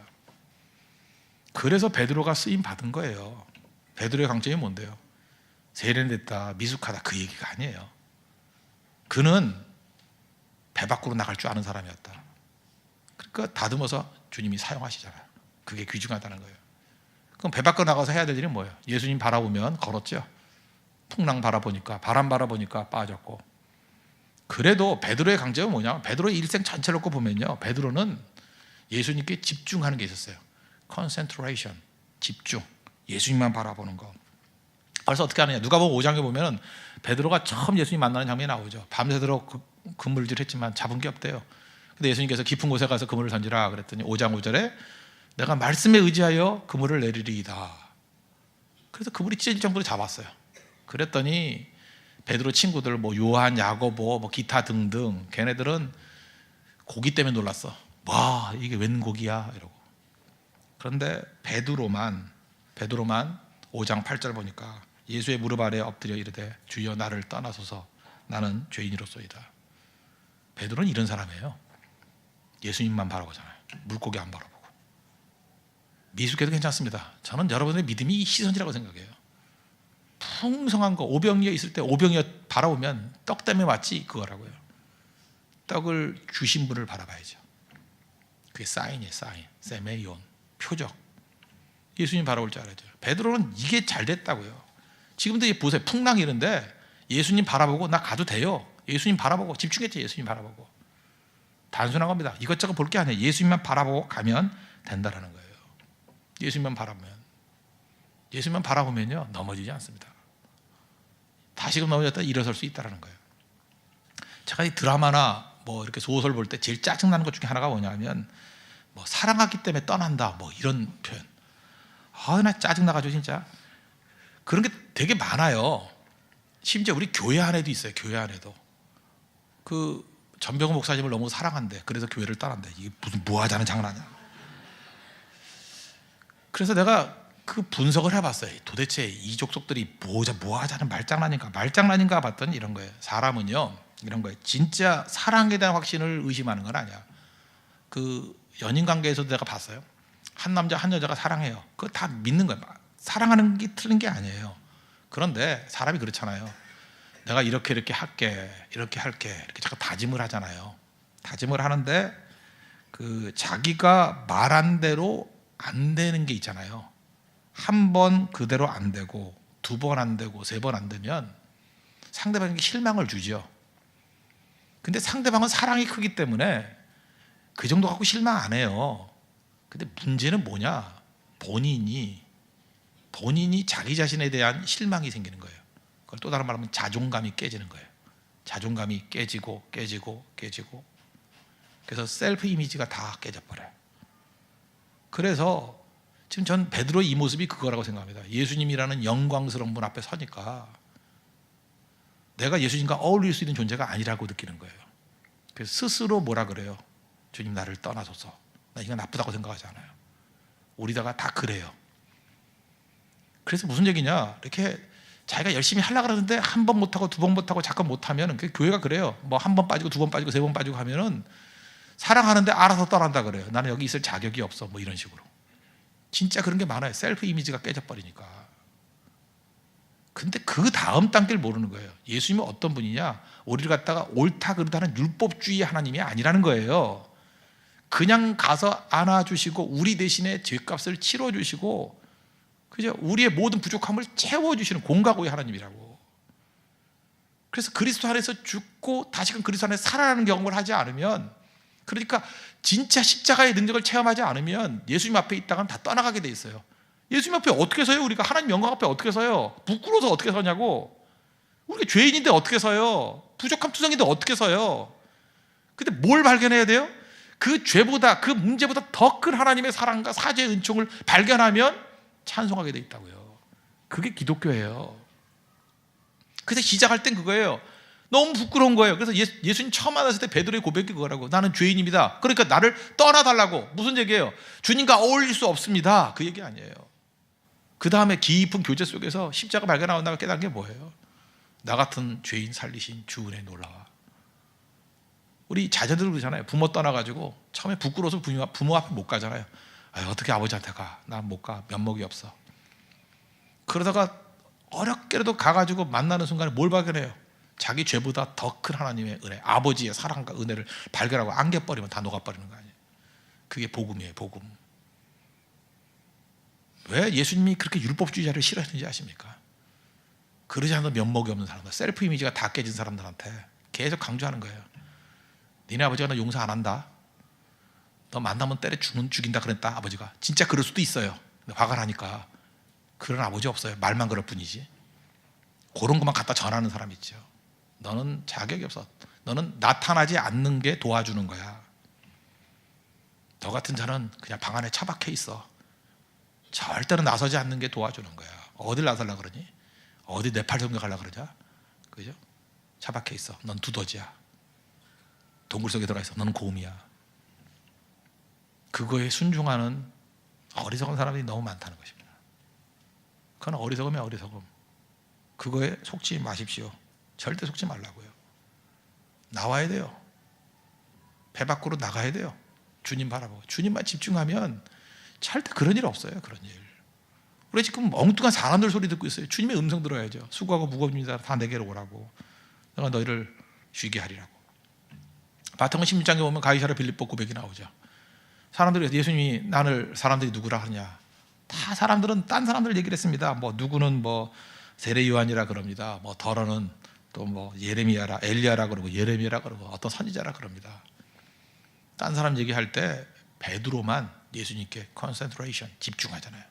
그래서 베드로가 쓰임 받은 거예요. 베드로의 강점이 뭔데요? 세련됐다, 미숙하다 그 얘기가 아니에요. 그는 배 밖으로 나갈 줄 아는 사람이었다. 그러니까 다듬어서 주님이 사용하시잖아요. 그게 귀중하다는 거예요. 그럼 배 밖으로 나가서 해야 될 일은 뭐예요? 예수님 바라보면 걸었죠. 풍랑 바라보니까, 바람 바라보니까 빠졌고. 그래도 베드로의 강점은 뭐냐? 베드로의 일생 전체를 놓고 보면요, 베드로는 예수님께 집중하는 게 있었어요. concentration, 집중, 예수님만 바라보는 거. 그래서 어떻게 하느냐? 누가복음 5장에 보면 베드로가 처음 예수님 만나는 장면이 나오죠. 밤새도록 그물질했지만 잡은 게 없대요. 근데 예수님께서 깊은 곳에 가서 그물을 던지라 그랬더니 5장 5절에 내가 말씀에 의지하여 그물을 내리리이다. 그래서 그물이 찢어질 정도로 잡았어요. 그랬더니 베드로 친구들 뭐 요한, 야고보, 뭐 기타 등등 걔네들은 고기 때문에 놀랐어. 와, 이게 웬 고기야 이러고. 그런데 베드로만 5장 8절 보니까 예수의 무릎 아래 엎드려 이르되 주여 나를 떠나소서 나는 죄인이로소이다. 베드로는 이런 사람이에요. 예수님만 바라보잖아요. 물고기 안 바라보고. 미숙해도 괜찮습니다. 저는 여러분의 믿음이 시선이라고 생각해요. 풍성한 거 오병이어 있을 때 오병이어 바라보면 떡 때문에 왔지 그거라고요. 떡을 주신 분을 바라봐야죠. 그게 사인이에요. 사인, 세메이온, 표적. 예수님 바라볼 줄 알아야죠. 베드로는 이게 잘 됐다고요. 지금도 보세요. 풍랑이 이런데 예수님 바라보고 나 가도 돼요. 예수님 바라보고 집중했죠. 예수님 바라보고. 단순한 겁니다. 이것저것 볼 게 아니에요. 예수님만 바라보고 가면 된다라는 거예요. 예수님만 바라보면요 넘어지지 않습니다. 다시금 넘어졌다 일어설 수 있다는 거예요. 제가 이 드라마나 뭐 이렇게 소설 볼 때 제일 짜증나는 것 중에 하나가 뭐냐면 뭐 사랑하기 때문에 떠난다 뭐 이런 표현. 나 짜증나가지고 진짜. 그런 게 되게 많아요. 심지어 우리 교회 안에도 있어요. 교회 안에도 그 전병호 목사님을 너무 사랑한대. 그래서 교회를 떠난대. 이게 무슨 뭐하자는 장난이야. 그래서 내가 그 분석을 해봤어요. 도대체 이 족속들이 뭐하자는 말장난인가 봤더니 이런 거예요. 사람은요 이런 거예요. 진짜 사랑에 대한 확신을 의심하는 건 아니야. 그 연인 관계에서도 내가 봤어요. 한 남자 한 여자가 사랑해요. 그거 다 믿는 거예요. 사랑하는 게 틀린 게 아니에요. 그런데 사람이 그렇잖아요. 내가 이렇게 할게, 이렇게 할게, 이렇게 자꾸 다짐을 하잖아요. 다짐을 하는데 그 자기가 말한 대로 안 되는 게 있잖아요. 한 번 그대로 안 되고, 두 번 안 되고, 세 번 안 되면 상대방에게 실망을 주죠. 근데 상대방은 사랑이 크기 때문에 그 정도 갖고 실망 안 해요. 근데 문제는 뭐냐? 본인이 자기 자신에 대한 실망이 생기는 거예요. 그걸 또 다른 말로 하면 자존감이 깨지는 거예요. 자존감이 깨지고 그래서 셀프 이미지가 다 깨져버려요. 그래서 지금 전 베드로의 이 모습이 그거라고 생각합니다. 예수님이라는 영광스러운 분 앞에 서니까 내가 예수님과 어울릴 수 있는 존재가 아니라고 느끼는 거예요. 그래서 스스로 뭐라 그래요? 주님 나를 떠나소서. 나 이거 나쁘다고 생각하지 않아요. 우리다가 다 그래요. 그래서 무슨 얘기냐? 이렇게 자기가 열심히 하려고 그러는데 한 번 못하고 두 번 못하고 잠깐 못하면 교회가 그래요. 뭐 한 번 빠지고 두 번 빠지고 세 번 빠지고 하면은 사랑하는데 알아서 떠난다 그래요. 나는 여기 있을 자격이 없어. 뭐 이런 식으로. 진짜 그런 게 많아요. 셀프 이미지가 깨져버리니까. 근데 그 다음 단계를 모르는 거예요. 예수님은 어떤 분이냐? 우리를 갖다가 옳다 그르다는 율법주의 하나님이 아니라는 거예요. 그냥 가서 안아주시고 우리 대신에 죄값을 치러주시고 그죠? 우리의 모든 부족함을 채워주시는 공가고의 하나님이라고. 그래서 그리스도 안에서 죽고 다시금 그리스도 안에서 살아나는 경험을 하지 않으면, 그러니까 진짜 십자가의 능력을 체험하지 않으면 예수님 앞에 있다가는 다 떠나가게 돼 있어요. 예수님 앞에 어떻게 서요? 우리가 하나님 영광 앞에 어떻게 서요? 부끄러워서 어떻게 서냐고. 우리가 죄인인데 어떻게 서요? 부족함 투성인데 어떻게 서요? 근데 뭘 발견해야 돼요? 그 죄보다, 그 문제보다 더 큰 하나님의 사랑과 사죄의 은총을 발견하면 찬송하게 돼 있다고요. 그게 기독교예요. 그래서 시작할 땐 그거예요. 너무 부끄러운 거예요. 그래서 예수님 처음 만났을 때 베드로의 고백이 그거라고. 나는 죄인입니다. 그러니까 나를 떠나달라고. 무슨 얘기예요? 주님과 어울릴 수 없습니다. 그 얘기 아니에요. 그 다음에 깊은 교제 속에서 십자가 발견하고 나가 깨달은 게 뭐예요? 나 같은 죄인 살리신 주 은혜 놀라워. 우리 자녀들 그러잖아요. 부모 떠나가지고 처음에 부끄러워서 부모 앞에 못 가잖아요. 어떻게 아버지한테 가? 난 못 가. 면목이 없어. 그러다가 어렵게라도 가가지고 만나는 순간에 뭘 발견해요? 자기 죄보다 더 큰 하나님의 은혜, 아버지의 사랑과 은혜를 발견하고 안겨버리면 다 녹아버리는 거 아니에요. 그게 복음이에요. 복음. 왜 예수님이 그렇게 율법주의자를 싫어했는지 아십니까? 그러지 않아도 면목이 없는 사람들, 셀프 이미지가 다 깨진 사람들한테 계속 강조하는 거예요. 니네 아버지가 너 용서 안 한다. 너 만나면 때려 죽인다 그랬다 아버지가. 진짜 그럴 수도 있어요. 근데 화가 나니까. 그런 아버지 없어요. 말만 그럴 뿐이지. 그런 것만 갖다 전하는 사람 있죠. 너는 자격이 없어. 너는 나타나지 않는 게 도와주는 거야. 너 같은 자는 그냥 방 안에 처박혀 있어. 절대로 나서지 않는 게 도와주는 거야. 어딜 나서려고 그러니? 어디 네팔 성교 가려고 그러냐? 그죠? 처박혀 있어. 넌 두더지야. 동굴 속에 들어가 있어. 너는 곰이야. 그거에 순종하는 어리석은 사람들이 너무 많다는 것입니다. 그건 어리석음이야, 어리석음. 그거에 속지 마십시오. 절대 속지 말라고요. 나와야 돼요. 배 밖으로 나가야 돼요. 주님 바라보고. 주님만 집중하면 절대 그런 일 없어요. 그런 일. 우리 지금 엉뚱한 사람들 소리 듣고 있어요. 주님의 음성 들어야죠. 수고하고 무거운 자 다 내게로 오라고. 내가 너희를 쉬게 하리라고. 바탕은 16장에 보면 가이사랴 빌립보 고백이 나오죠. 사람들이 사람들이 누구라 하냐? 다 사람들은 딴 사람들 얘기를 했습니다. 뭐 누구는 뭐 세례 요한이라 그럽니다. 뭐 더러는 또 뭐 예레미야라 엘리야라 그러고 예레미야라 그러고 어떤 선지자라 그럽니다. 딴 사람 얘기할 때 베드로만 예수님께 컨센트레이션 집중하잖아요.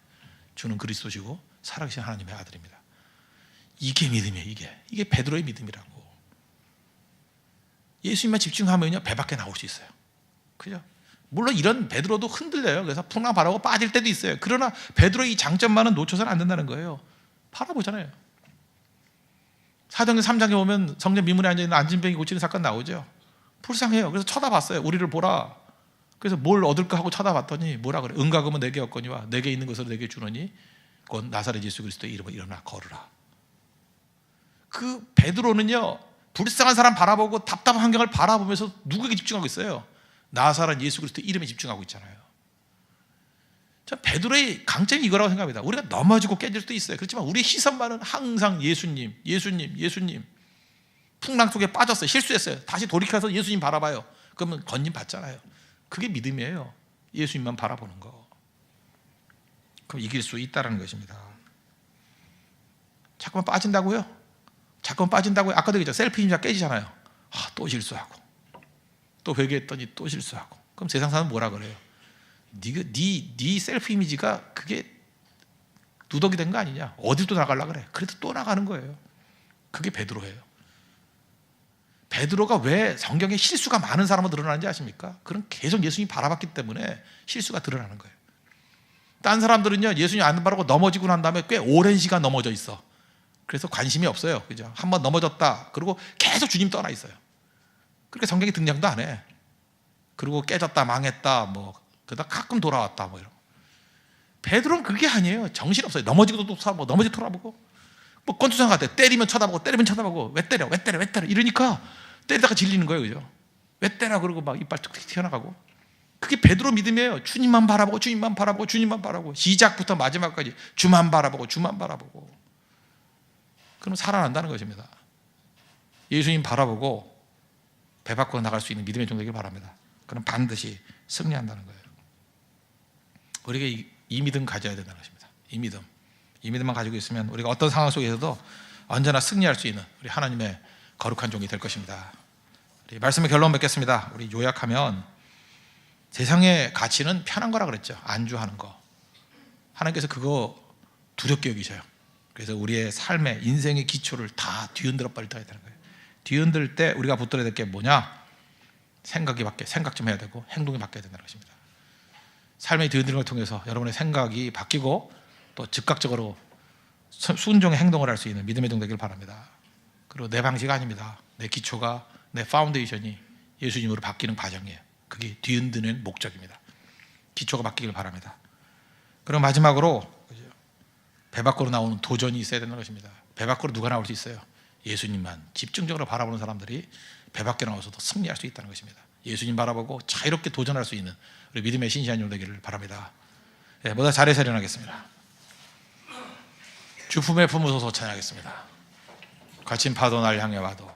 주는 그리스도시고 살아계신 하나님의 아들입니다. 이게 믿음이에요. 이게 베드로의 믿음이라고. 예수님만 집중하면요 배 밖에 나올 수 있어요. 그죠? 물론 이런 베드로도 흔들려요. 그래서 풍랑 바라고 빠질 때도 있어요. 그러나 베드로의 이 장점만은 놓쳐서는 안 된다는 거예요. 바라보잖아요. 사도행전 3장에 보면 성전 미문에 앉아있는 안진병이 고치는 사건 나오죠. 불쌍해요. 그래서 쳐다봤어요. 우리를 보라. 그래서 뭘 얻을까 하고 쳐다봤더니 뭐라 그래? 은과금은 내게 없거니와 내게 있는 것으로 내게 주노니 곧 나사렛 예수 그리스도의 이름으로 일어나 걸으라. 그 베드로는요 불쌍한 사람 바라보고 답답한 환경을 바라보면서 누구에게 집중하고 있어요? 나사렛 예수 그리스도의 이름에 집중하고 있잖아요. 전 베드로의 강점이 이거라고 생각합니다. 우리가 넘어지고 깨질 수도 있어요. 그렇지만 우리의 시선만은 항상 예수님, 예수님, 예수님. 풍랑 속에 빠졌어요. 실수했어요. 다시 돌이켜서 예수님 바라봐요. 그러면 건진 받잖아요. 그게 믿음이에요. 예수님만 바라보는 거. 그럼 이길 수 있다는 것입니다. 자꾸만 빠진다고요? 자꾸만 빠진다고요? 아까도 얘기했죠. 셀프 이미지가 깨지잖아요. 또 실수하고 또 회개했더니 또 실수하고. 그럼 세상 사람은 뭐라 그래요? 네 셀프 이미지가 그게 누더기 된 거 아니냐? 어딜 또 나가려고 그래? 그래도 또 나가는 거예요. 그게 베드로예요. 베드로가 왜 성경에 실수가 많은 사람으로 드러나는지 아십니까? 그런 계속 예수님 바라봤기 때문에 실수가 드러나는 거예요. 딴 사람들은요 예수님 안 바라고 넘어지고 난 다음에 꽤 오랜 시간 넘어져 있어. 그래서 관심이 없어요. 그죠? 한번 넘어졌다. 그리고 계속 주님 떠나 있어요. 그러니까 성경에 등장도 안 해. 그리고 깨졌다, 망했다, 뭐 그러다 가끔 돌아왔다, 뭐 이런. 베드로는 그게 아니에요. 정신 없어요. 넘어지고도 또 쳐다보고, 넘어지고 돌아보고, 뭐 권투장 같아. 때리면 쳐다보고, 때리면 쳐다보고, 왜 때려, 왜 때려, 왜 때려 이러니까 때리다가 질리는 거예요, 그죠? 왜 때려 그러고 막 이빨 툭툭 튀어나가고. 그게 베드로 믿음이에요. 주님만 바라보고, 주님만 바라보고, 주님만 바라보고, 시작부터 마지막까지 주만 바라보고, 주만 바라보고. 그럼 살아난다는 것입니다. 예수님 바라보고 배 밖으로 나갈 수 있는 믿음의 종 되길 바랍니다. 그럼 반드시 승리한다는 거예요. 우리가 이 믿음 가져야 된다는 것입니다. 이 믿음만 가지고 있으면 우리가 어떤 상황 속에서도 언제나 승리할 수 있는 우리 하나님의 거룩한 종이 될 것입니다. 우리 말씀의 결론 맺겠습니다. 우리 요약하면 세상의 가치는 편한 거라 그랬죠. 안주하는 거. 하나님께서 그거 두렵게 여기셔요. 그래서 우리의 삶의 인생의 기초를 다 뒤흔들어 버릴 때가 있다는 거예요. 뒤흔들 때 우리가 붙들어야 될 게 뭐냐? 생각 좀 해야 되고 행동이 바뀌어야 된다는 것입니다. 삶의 뒤흔들림을 걸 통해서 여러분의 생각이 바뀌고 또 즉각적으로 순종의 행동을 할 수 있는 믿음의 종 되길 바랍니다. 그리고 내 방식 아닙니다. 내 기초가, 내 파운데이션이 예수님으로 바뀌는 과정이에요. 그게 뒤흔드는 목적입니다. 기초가 바뀌길 바랍니다. 그리고 마지막으로 배 밖으로 나오는 도전이 있어야 되는 것입니다. 배 밖으로 누가 나올 수 있어요? 예수님만 집중적으로 바라보는 사람들이 배 밖에 나와서도 승리할 수 있다는 것입니다. 예수님 바라보고 자유롭게 도전할 수 있는 우리 믿음의 신실한 종 되기를 바랍니다. 모두 자리에서 일어나겠습니다. 주품에 품으소서 찬양하겠습니다. 거친 파도 날 향해 와도